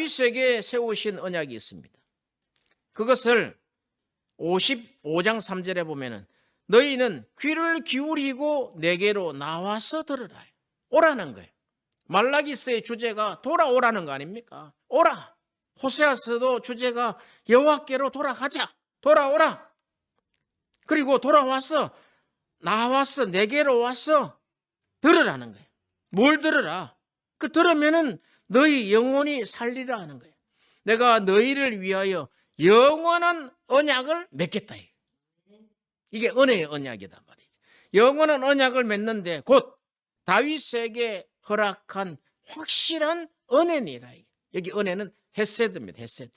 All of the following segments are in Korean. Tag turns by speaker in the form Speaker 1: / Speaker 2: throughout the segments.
Speaker 1: 다윗에게 세우신 언약이 있습니다. 그것을 55장 3절에 보면은 너희는 귀를 기울이고 내게로 나와서 들으라. 오라는 거예요. 말라기스의 주제가 돌아오라는 거 아닙니까? 오라. 호세아서도 주제가 여호와께로 돌아가자. 돌아오라. 그리고 돌아와서 나와서 내게로 와서 들으라는 거예요. 뭘 들으라? 그 들으면은 너희 영혼이 살리라 하는 거예요. 내가 너희를 위하여 영원한 언약을 맺겠다. 이게 은혜의 언약이단 말이죠. 영원한 언약을 맺는데 곧 다윗에게 허락한 확실한 은혜니라. 여기 은혜는 헤세드입니다. 헤세드.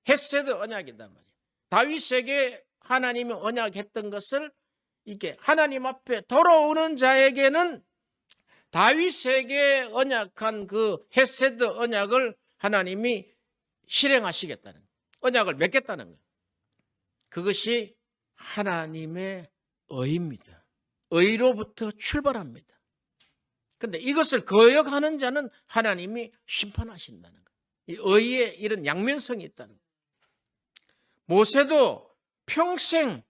Speaker 1: 헤세드 언약이단 말이에요. 다윗에게 하나님이 언약했던 것을 이게 하나님 앞에 돌아오는 자에게는 다윗에게 언약한 그 헤세드 언약을 하나님이 실행하시겠다는, 언약을 맺겠다는 거예요. 그것이 하나님의 의입니다. 의로부터 출발합니다. 그런데 이것을 거역하는 자는 하나님이 심판하신다는 거예요. 이 의의 이런 양면성이 있다는 거예요. 모세도 평생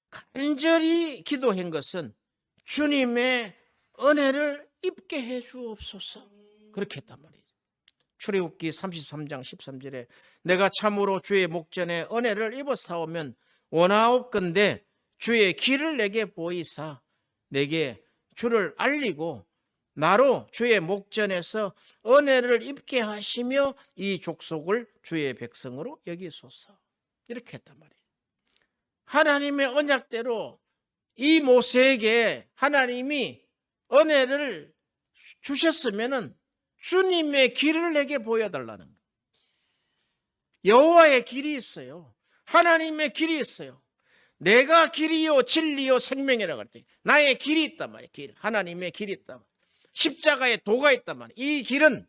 Speaker 1: 간절히 기도한 것은 주님의 은혜를 입게 해 주옵소서. 그렇게 했단 말이죠. 출애굽기 33장 13절에 내가 참으로 주의 목전에 은혜를 입어사오면 원하옵건대 주의 길을 내게 보이사 내게 주를 알리고 나로 주의 목전에서 은혜를 입게 하시며 이 족속을 주의 백성으로 여기소서. 이렇게 했단 말이에요. 하나님의 언약대로 이 모세에게 하나님이 은혜를 주셨으면은 주님의 길을 내게 보여달라는 거예요. 여호와의 길이 있어요. 하나님의 길이 있어요. 내가 길이요 진리요 생명이라고 할 때 나의 길이 있단 말이에요. 길. 하나님의 길이 있단 말이에요. 십자가의 도가 있단 말이에요. 이 길은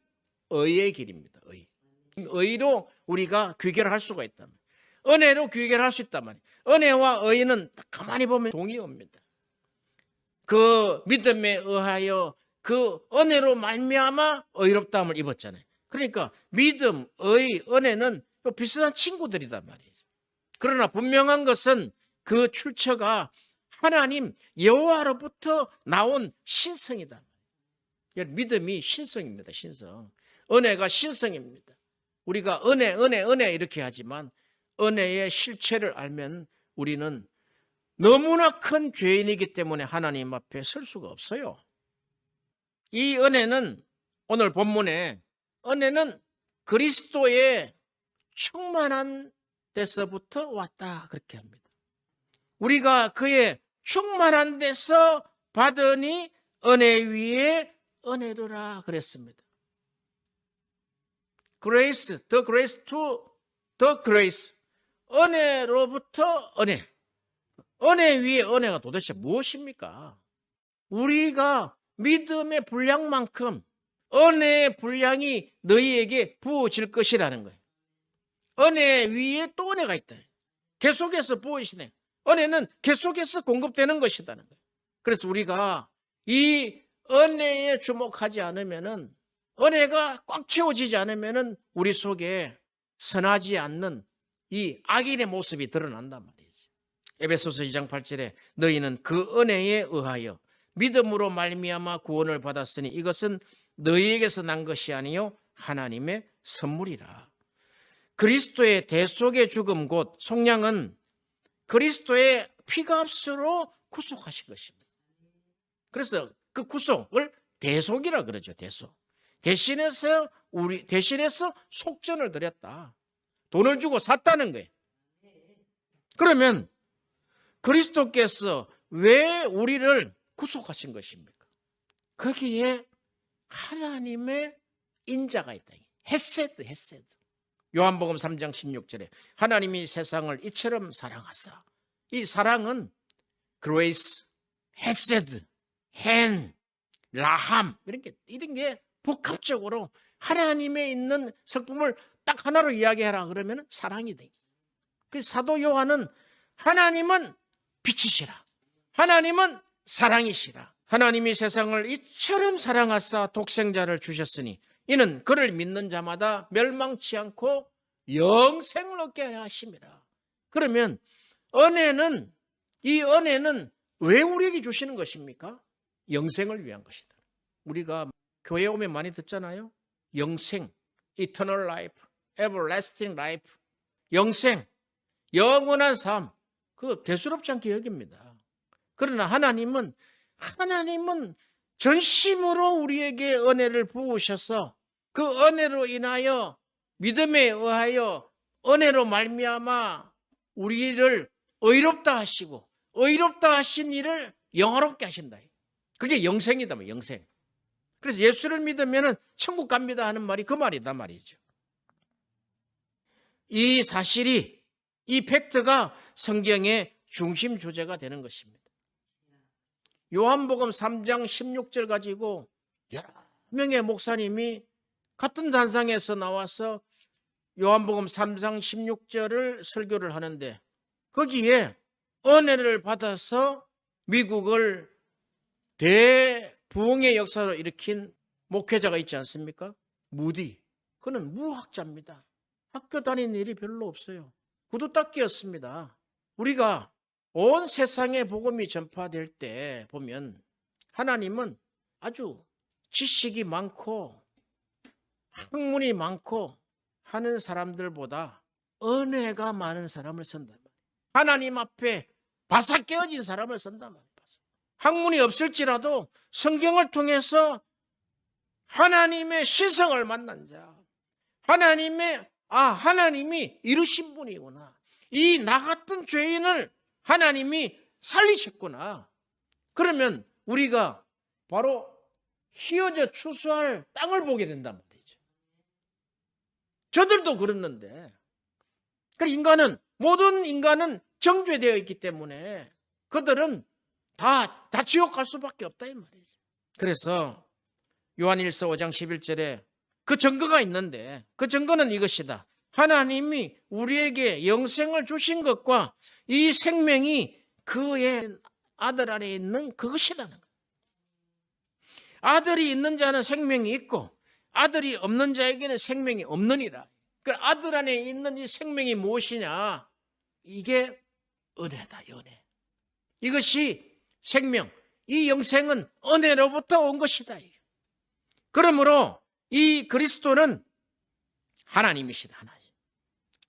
Speaker 1: 의의 길입니다. 의. 의로 우리가 귀결할 수가 있단 말이에요. 은혜로 귀결할 수 있단 말이에요. 은혜와 의는 가만히 보면 동의어입니다. 그 믿음에 의하여 그 은혜로 말미암아 의롭다함을 입었잖아요. 그러니까 믿음, 의, 은혜는 비슷한 친구들이단 말이죠. 그러나 분명한 것은 그 출처가 하나님 여호와로부터 나온 신성이다. 믿음이 신성입니다. 신성. 은혜가 신성입니다. 우리가 은혜 이렇게 하지만 은혜의 실체를 알면 우리는 너무나 큰 죄인이기 때문에 하나님 앞에 설 수가 없어요. 이 은혜는 오늘 본문에 은혜는 그리스도의 충만한 데서부터 왔다 그렇게 합니다. 우리가 그의 충만한 데서 받으니 은혜 위에 은혜로라 그랬습니다. Grace, the grace to the grace. 은혜로부터 은혜. 은혜 위에 은혜가 도대체 무엇입니까? 우리가 믿음의 분량만큼 은혜의 분량이 너희에게 부어질 것이라는 거예요. 은혜 위에 또 은혜가 있다. 계속해서 부어지네. 은혜는 계속해서 공급되는 것이라는 거예요. 그래서 우리가 이 은혜에 주목하지 않으면은, 은혜가 꽉 채워지지 않으면은 우리 속에 선하지 않는 이 악인의 모습이 드러난단 말이죠. 에베소서 2장 8절에 너희는 그 은혜에 의하여 믿음으로 말미암아 구원을 받았으니 이것은 너희에게서 난 것이 아니요 하나님의 선물이라. 그리스도의 대속의 죽음 곧 속량은 그리스도의 피값으로 구속하신 것입니다. 그래서 그 구속을 대속이라 그러죠. 대속. 대신해서 속전을 드렸다. 돈을 주고 샀다는 거예요. 그러면 그리스도께서 왜 우리를 구속하신 것입니까? 거기에 하나님의 인자가 있다. 헤세드. 요한복음 3장 16절에 하나님이 세상을 이처럼 사랑하사. 이 사랑은 그레이스, 헤세드, 헨, 라함 이런 게 복합적으로 하나님에 있는 성품을 딱 하나로 이야기하라 그러면 사랑이 돼. 그 사도 요한은 하나님은 빛이시라. 하나님은 사랑이시라. 하나님이 세상을 이처럼 사랑하사 독생자를 주셨으니 이는 그를 믿는 자마다 멸망치 않고 영생을 얻게 하려 하심이라. 그러면 이 은혜는 왜 우리에게 주시는 것입니까? 영생을 위한 것이다. 우리가 교회 오면 많이 듣잖아요. 영생, eternal life, everlasting life, 영생, 영원한 삶, 그거 대수롭지 않게 여깁니다. 그러나 하나님은 전심으로 우리에게 은혜를 부으셔서 그 은혜로 인하여 믿음에 의하여 은혜로 말미암아 우리를 의롭다 하시고 의롭다 하신 이를 영화롭게 하신다. 그게 영생이다, 영생. 그래서 예수를 믿으면 천국 갑니다 하는 말이 그 말이다 말이죠. 이 사실이, 이 팩트가 성경의 중심 주제가 되는 것입니다. 요한복음 3장 16절 가지고 여러 명의 목사님이 같은 단상에서 나와서 요한복음 3장 16절을 설교를 하는데 거기에 은혜를 받아서 미국을 대부흥의 역사로 일으킨 목회자가 있지 않습니까? 무디. 그는 무학자입니다. 학교 다니는 일이 별로 없어요. 구두 닦기였습니다. 우리가 온 세상에 복음이 전파될 때 보면 하나님은 아주 지식이 많고 학문이 많고 하는 사람들보다 은혜가 많은 사람을 쓴단 말이에요. 하나님 앞에 바삭 깨어진 사람을 쓴단 말이에요. 학문이 없을지라도 성경을 통해서 하나님의 신성을 만난 자, 하나님이 이루신 분이구나. 이 나 같은 죄인을 하나님이 살리셨구나. 그러면 우리가 바로 휘어져 추수할 땅을 보게 된단 말이죠. 저들도 그랬는데, 모든 인간은 정죄되어 있기 때문에 그들은 다 지옥 갈 수밖에 없다 이 말이죠. 그래서 요한일서 5장 11절에 그 증거가 있는데 그 증거는 이것이다. 하나님이 우리에게 영생을 주신 것과 이 생명이 그의 아들 안에 있는 그것이라는 거예요. 아들이 있는 자는 생명이 있고 아들이 없는 자에게는 생명이 없느니라. 그 아들 안에 있는 이 생명이 무엇이냐? 이게 은혜다, 은혜. 이것이 생명, 이 영생은 은혜로부터 온 것이다. 그러므로 이 그리스도는 하나님이시다, 하나님.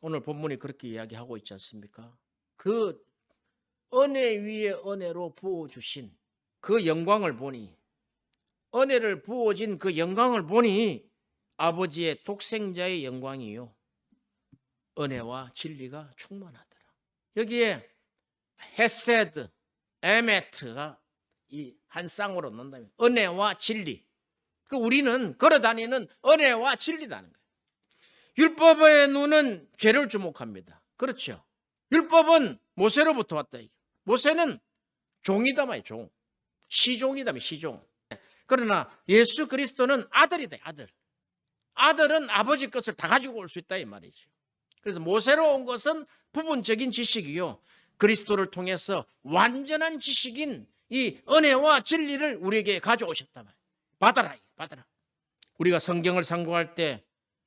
Speaker 1: 오늘 본문이 그렇게 이야기하고 있지 않습니까? 그 은혜 위에 은혜로 부어주신 그 영광을 보니, 은혜를 부어진 그 영광을 보니 아버지의 독생자의 영광이요 은혜와 진리가 충만하더라. 여기에 헤세드, 에메트가 이 한 쌍으로 넣는다면 은혜와 진리. 우리는 걸어다니는 은혜와 진리라는 거예요. 율법의 눈은 죄를 주목합니다. 그렇죠. 율법은 모세로부터 왔다. 모세는 종이다 말이에요. 종. 시종이다 말이에요. 시종. 그러나 예수 그리스도는 아들이다. 아들. 아들은 아버지 것을 다 가지고 올 수 있다 이 말이죠. 그래서 모세로 온 것은 부분적인 지식이요. 그리스도를 통해서 완전한 지식인 이 은혜와 진리를 우리에게 가져오셨단 말이에요. 받아라. 우리가 성경을 상고할 때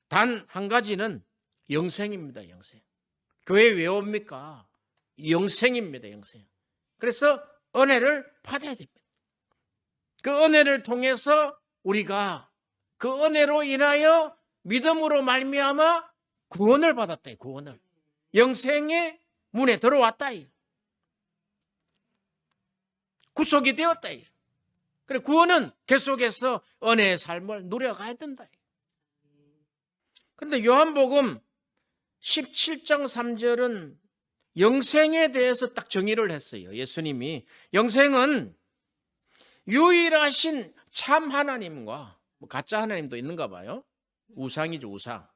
Speaker 1: 단 한 가지는 영생입니다. 영생. 교회 왜 옵니까? 영생입니다. 영생. 그래서 은혜를 받아야 됩니다. 그 은혜를 통해서 우리가 그 은혜로 인하여 믿음으로 말미암아 구원을 받았다. 구원을. 영생의 문에 들어왔다. 구속이 되었다. 그래 구원은 계속해서 은혜의 삶을 누려가야 된다. 그런데 요한복음 17장 3절은 영생에 대해서 딱 정의를 했어요. 예수님이 영생은 유일하신 참 하나님과 가짜 하나님도 있는가 봐요. 우상이죠, 우상.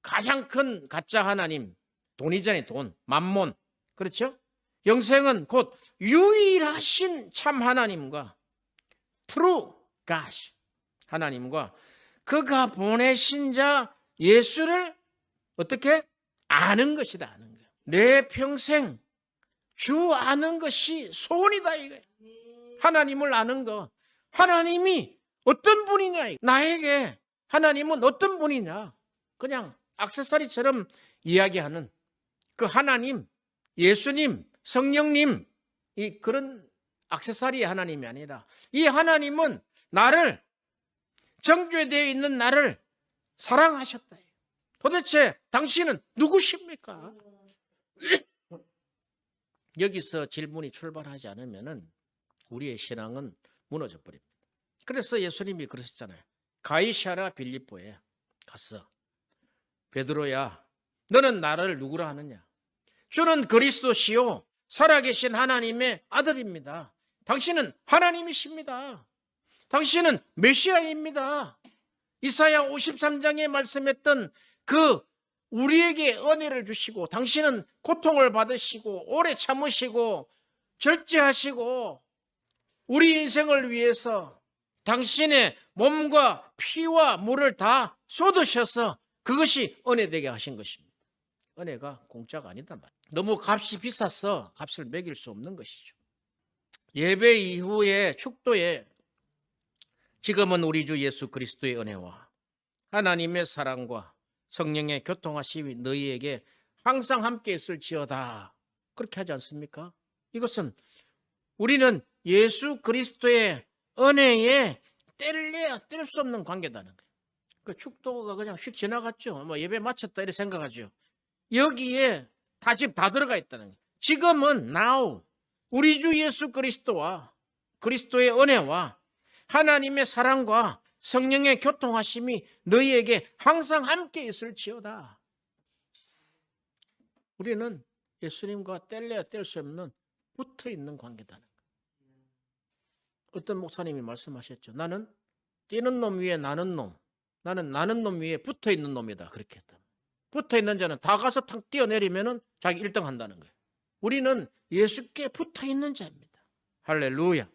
Speaker 1: 가장 큰 가짜 하나님, 돈이잖아요, 돈, 만몬. 그렇죠? 영생은 곧 유일하신 참 하나님과 true God 하나님과 그가 보내신 자 예수를 어떻게 아는 것이다. 아는 거예요. 내 평생 주 아는 것이 소원이다 이거예요. 하나님을 아는 거. 하나님이 어떤 분이냐. 나에게 하나님은 어떤 분이냐? 그냥 액세서리처럼 이야기하는 그 하나님, 예수님, 성령님, 이 그런 액세서리 하나님이 아니라 이 하나님은 나를, 정죄되어 있는 나를 사랑하셨다. 도대체 당신은 누구십니까? 여기서 질문이 출발하지 않으면 우리의 신앙은 무너져 버립니다. 그래서 예수님이 그러셨잖아요. 가이사랴 빌립보에 가서 베드로야, 너는 나를 누구라 하느냐? 주는 그리스도시요 살아계신 하나님의 아들입니다. 당신은 하나님이십니다. 당신은 메시아입니다. 이사야 53장에 말씀했던 그 우리에게 은혜를 주시고 당신은 고통을 받으시고 오래 참으시고 절제하시고 우리 인생을 위해서 당신의 몸과 피와 물을 다 쏟으셔서 그것이 은혜되게 하신 것입니다. 은혜가 공짜가 아니다 말이에요. 너무 값이 비싸서 값을 매길 수 없는 것이죠. 예배 이후에 축도에 지금은 우리 주 예수 그리스도의 은혜와 하나님의 사랑과 성령의 교통하심이 너희에게 항상 함께 있을지어다. 그렇게 하지 않습니까? 이것은 우리는 예수 그리스도의 은혜에 뗄래야 뗄 수 없는 관계다는 거예요. 그 축도가 그냥 휙 지나갔죠. 뭐 예배 마쳤다 이렇게 생각하죠. 여기에 다 지금 다 들어가 있다는 거예요. 지금은 now 우리 주 예수 그리스도와 그리스도의 은혜와 하나님의 사랑과 성령의 교통하심이 너희에게 항상 함께 있을지어다. 우리는 예수님과 뗄래야 뗄 수 없는 붙어있는 관계다는 거예요. 어떤 목사님이 말씀하셨죠. 나는 뛰는 놈 위에 나는 놈, 나는 나는 놈 위에 붙어있는 놈이다. 그렇게 했다. 붙어있는 자는 다 가서 탁 뛰어내리면 자기 1등 한다는 거예요. 우리는 예수께 붙어있는 자입니다. 할렐루야.